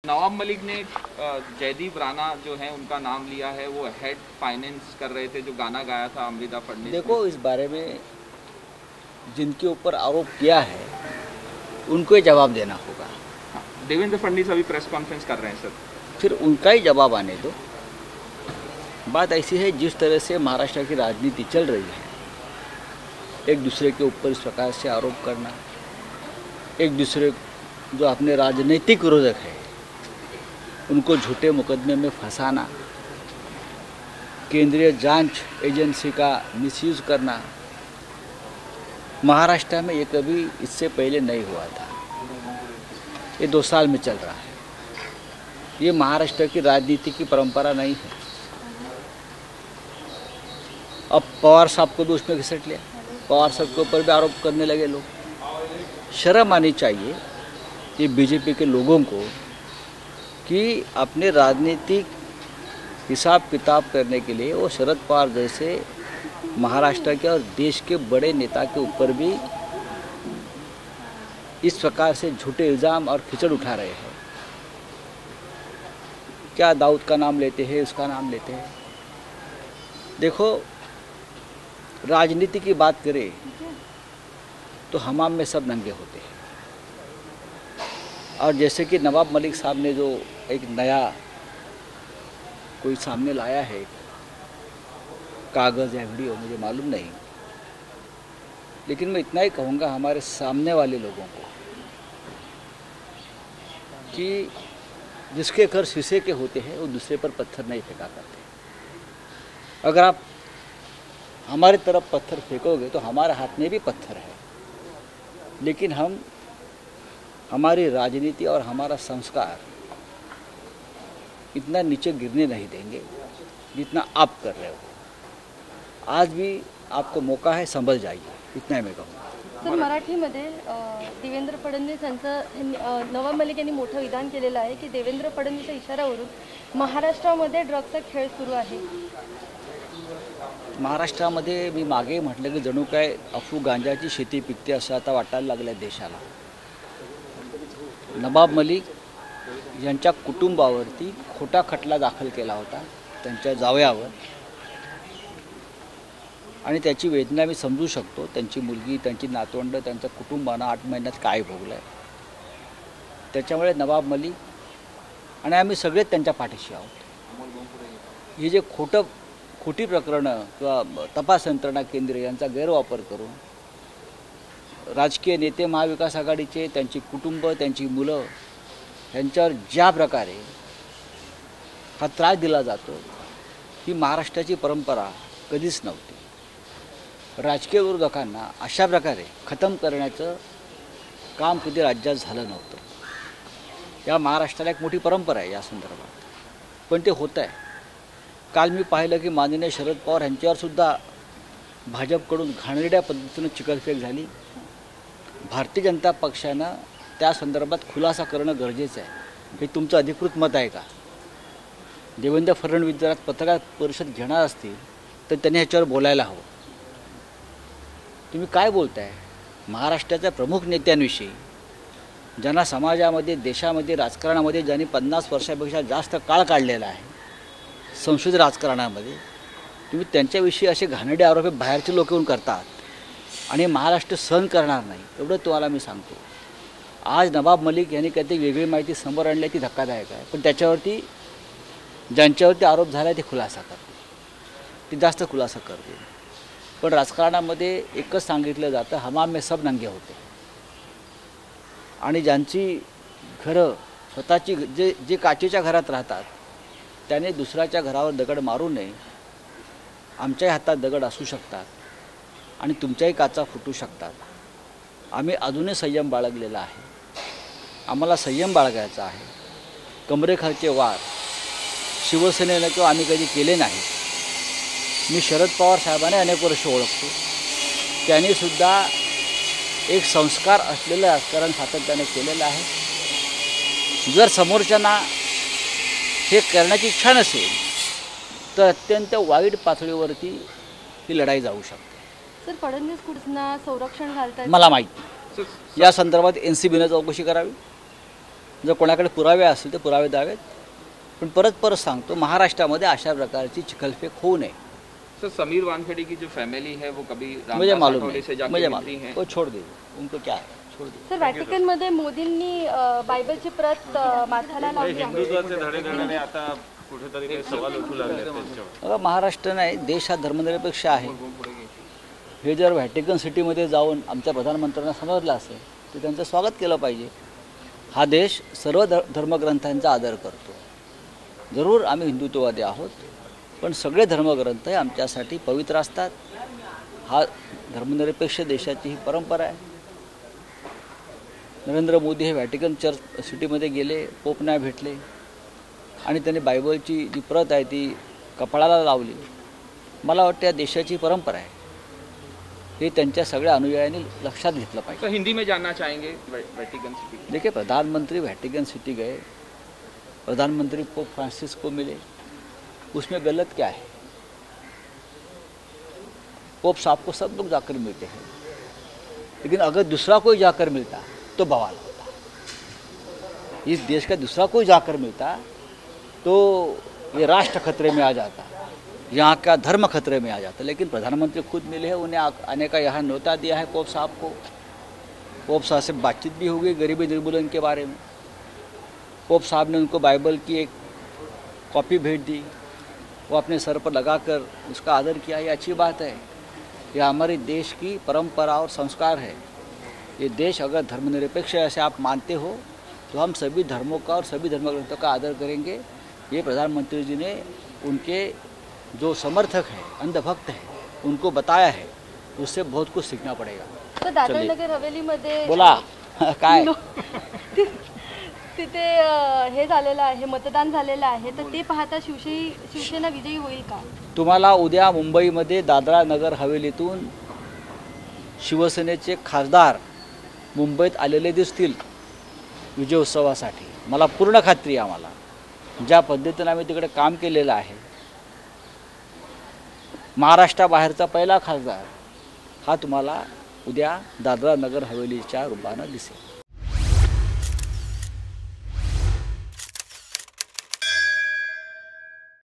नवाब मलिक ने जयदीप राणा जो है उनका नाम लिया है, वो हेड फाइनेंस कर रहे थे, जो गाना गाया था अमृता फडणवीस ने। देखो, इस बारे में जिनके ऊपर आरोप किया है उनको ही जवाब देना होगा। हाँ, देवेंद्र फडणवीस अभी प्रेस कॉन्फ्रेंस कर रहे हैं सर। फिर उनका ही जवाब आने दो। बात ऐसी है, जिस तरह से महाराष्ट्र की राजनीति चल रही है, एक दूसरे के ऊपर इस प्रकार से आरोप करना, एक दूसरे जो अपने राजनीतिक विरोधक है उनको झूठे मुकदमे में फंसाना, केंद्रीय जांच एजेंसी का मिसयूज करना, महाराष्ट्र में ये कभी इससे पहले नहीं हुआ था। ये 2 साल में चल रहा है। ये महाराष्ट्र की राजनीति की परंपरा नहीं है। अब पवार साहब को भी उसमें घिसट लिया, पवार साहब के ऊपर भी आरोप करने लगे लोग। शर्म आनी चाहिए ये बीजेपी के लोगों को कि अपने राजनीतिक हिसाब किताब करने के लिए वो शरद पवार जैसे महाराष्ट्र के और देश के बड़े नेता के ऊपर भी इस प्रकार से झूठे इल्ज़ाम और खिचड़ उठा रहे हैं। क्या दाऊद का नाम लेते हैं, उसका नाम लेते हैं। देखो, राजनीति की बात करें तो हमाम में सब नंगे होते हैं। और जैसे कि नवाब मलिक साहब ने जो एक नया कोई सामने लाया है, कागज़ या वीडियो, मुझे मालूम नहीं, लेकिन मैं इतना ही कहूँगा हमारे सामने वाले लोगों को कि जिसके घर शीशे के होते हैं वो दूसरे पर पत्थर नहीं फेंका करते। अगर आप हमारी तरफ पत्थर फेंकोगे तो हमारे हाथ में भी पत्थर है, लेकिन हम हमारी राजनीति और हमारा संस्कार इतना नीचे गिरने नहीं देंगे जितना आप कर रहे हो। आज भी आपको मौका है, संभल जाइए, इतना ही मैं कहूँगा। सर, मराठीमध्ये देवेंद्र फडणवीस यांचं नवाब मलिक यांनी मोठं विधान केलेलं आहे की देवेंद्र फडणवीसच्या इशाऱ्यावरून महाराष्ट्रामध्ये ड्रग्सचा खेळ सुरू आहे। महाराष्ट्रामध्ये मी मागे म्हटलं की जणू काय अफू गांजाची शेती पिकते असं आता वाटायला लागलं आहे देशाला। नवाब मलिक यांच्या कुटुंबावरती खोटा खटला दाखल केला होता त्यांच्या जावयावर, आणि त्याची वेदना मी समजू शकतो। त्यांची मुलगी, त्यांची नातवंड, त्यांचं कुटुंबानं 8 महिन्यात काय भोगलं आहे, त्याच्यामुळे नवाब मलिक आणि आम्ही सगळेच त्यांच्या पाठीशी आहोत। हे जे खोटी प्रकरणं किंवा तपास यंत्रणा केंद्र यांचा गैरवापर करून राजकीय नेते, महाविकास आघाडीचे, त्यांची कुटुंब, त्यांची मुलं यांच्यावर ज्या प्रकारे हा त्रास दिला जातो, ही महाराष्ट्राची परंपरा कधीच नव्हती। राजकीय विरोधकांना अशा प्रकारे खतम करण्याचं काम कधी राज्यात झालं नव्हतं। या महाराष्ट्राला एक मोठी परंपरा आहे या संदर्भात, पण ते होत आहे। काल मी पाहिलं की माननीय शरद पवार यांच्यावर सुद्धा भाजपकडून घाणेरड्या पद्धतीनं चिकलफेक झाली। भारतीय जनता पक्षानं त्या संदर्भात खुलासा करणं गरजेचं आहे। हे तुमचं अधिकृत मत आहे का? देवेंद्र फडणवीस जर पत्रकार परिषद घेणार असतील तर त्यांनी ह्याच्यावर बोलायला हवं। तुम्ही काय बोलताय? महाराष्ट्राच्या प्रमुख नेत्यांविषयी, ज्यांना समाजामध्ये, देशामध्ये, राजकारणामध्ये ज्यांनी 50 वर्षापेक्षा जास्त काळ काढलेला आहे संसदीय राजकारणामध्ये, तुम्ही त्यांच्याविषयी असे घाणेरडे आरोप बाहेरचे लोक येऊन करतात आणि महाराष्ट्र सहन करणार नाही, एवढं तुम्हाला मी सांगतो। आज नवाब मलिक यांनी काहीतरी वेगळी माहिती समोर आणली, ती धक्कादायक आहे, पण त्याच्यावरती ज्यांच्यावरती आरोप झाला ते खुलासा करते, ते जास्त खुलासा करते। पण राजकारणामध्ये एकच सांगितलं जातं, हमाम में सब नंगे होते। आणि ज्यांची घरं स्वतःची जे काचेच्या घरात राहतात त्याने दुसऱ्याच्या घरावर दगड मारू नये। आमच्याही हातात दगड असू शकतात आणि तुमच्याही काचा फुटू शकतात। आम्ही अजूनही संयम बाळगलेला आहे, आम्हाला संयम बाळगायचा आहे। कमरेखालचे वार शिवसेनेनं किंवा आम्ही कधी केले नाही। मी शरद पवार साहेबांना अनेक वर्ष ओळखतो, त्यांनी सुद्धा एक संस्कार असलेलं राजकारण सातत्याने केलेलं आहे। जर समोरच्यांना हे करण्याची इच्छा नसेल तर अत्यंत वाईट पातळीवरती ही लढाई जाऊ शकते। सर, फडणवीस कुठना संरक्षण घालतात मला माहिती, या संदर्भात NCBने चौकशी करावी। जर कोणाकडे पुरावे असतील तर पुरावे द्यावेत. पण परत सांगतो, महाराष्ट्रामध्ये अशा प्रकारची चिखलफेक होऊ नये. सर, समीर वानखेड़े की जो फैमिली है वो कभी मुझे मालूम राठौड़े से नहीं, जाके मुझे मिलती मालूम, हैं? वो छोड़ दीजिए, उनको क्या है, छोड़ दीजिए. सर, व्हॅटिकनमध्ये मोदींनी बायबलची प्रत माथ्याला लावली आहे. हिंदुत्वाचे धडे देण्याने आता कुठेतरी काही सवाल उठू लागले त्यांच्यावर. बघा, महाराष्ट्र नाही, देश हा धर्मनिरपेक्ष आहे. हे जर व्हॅटिकन सिटीमध्ये जाऊन आमच्या प्रधानमंत्र्यांना समजलं असेल तर त्यांचं स्वागत केलं पाहिजे. हा देश सर्व धर्मग्रंथांचा आदर करतो. जरूर आम्ही हिंदुत्ववादी आहोत, पण सगळे धर्मग्रंथ हे आमच्यासाठी पवित्र असतात. हा धर्मनिरपेक्ष देशाची ही परंपरा आहे. नरेंद्र मोदी हे व्हॅटिकन चर्च सिटीमध्ये गेले, पोपना भेटले आणि त्यांनी बायबलची जी प्रत आहे ती कपाळाला लावली. मला वाटतं या देशाची परंपरा आहे, हे त्यांच्या सगळ्या अनुयायांनी लक्षात घेतलं पाहिजे. तो हिंदी में जानना चाहेंगे वेटिकन सिटी. देखिए, प्रधानमंत्री व्हॅटिकन सिटी गए, प्रधानमंत्री पोप फ्रांसिस को मिले, उसमें गलत क्या है? पोप साहब को सब लोग जाकर मिलते हैं, लेकिन अगर दूसरा कोई जाकर मिलता तो बवाल होता. इस देश का दूसरा कोई जाकर मिलता तो ये राष्ट्र खतरे में आ जाता, यहाँ का धर्म खतरे में आ जाता. लेकिन प्रधानमंत्री खुद मिले हैं, उन्हें आने का यहाँ न्योता दिया है पोप साहब को. पोप साहब से बातचीत भी हो गई गरीबी निर्मूलन के बारे में. पोप साहब ने उनको बाइबल की एक कॉपी भेज दी, वो अपने सर पर लगाकर उसका आदर किया. ये अच्छी बात है. यह हमारे देश की परंपरा और संस्कार है. ये देश अगर धर्मनिरपेक्ष ऐसे आप मानते हो तो हम सभी धर्मों का और सभी धर्मग्रंथों का आदर करेंगे. ये प्रधानमंत्री जी ने उनके जो समर्थक हैं, अंधभक्त हैं, उनको बताया है. उससे बहुत कुछ सीखना पड़ेगा. तर दादरनगर हवेलीमध्ये बोला काय तिथे हे झालेलं आहे, मतदान झालेलं आहे, तर ते पाहता शिवसेना विजयी होईल का? तुम्हाला उद्या मुंबईमध्ये दादरा नगर हवेलीतून शिवसेनेचे खासदार मुंबईत आलेले दिसतील विजयोत्सवासाठी. मला पूर्ण खात्री आहे. आम्हाला ज्या पद्धतीने आम्ही तिकडे काम केलेलं आहे, महाराष्ट्राबाहेरचा पहिला खासदार हा तुम्हाला उद्या दादरा नगर हवेलीच्या रूपानं दिसेल.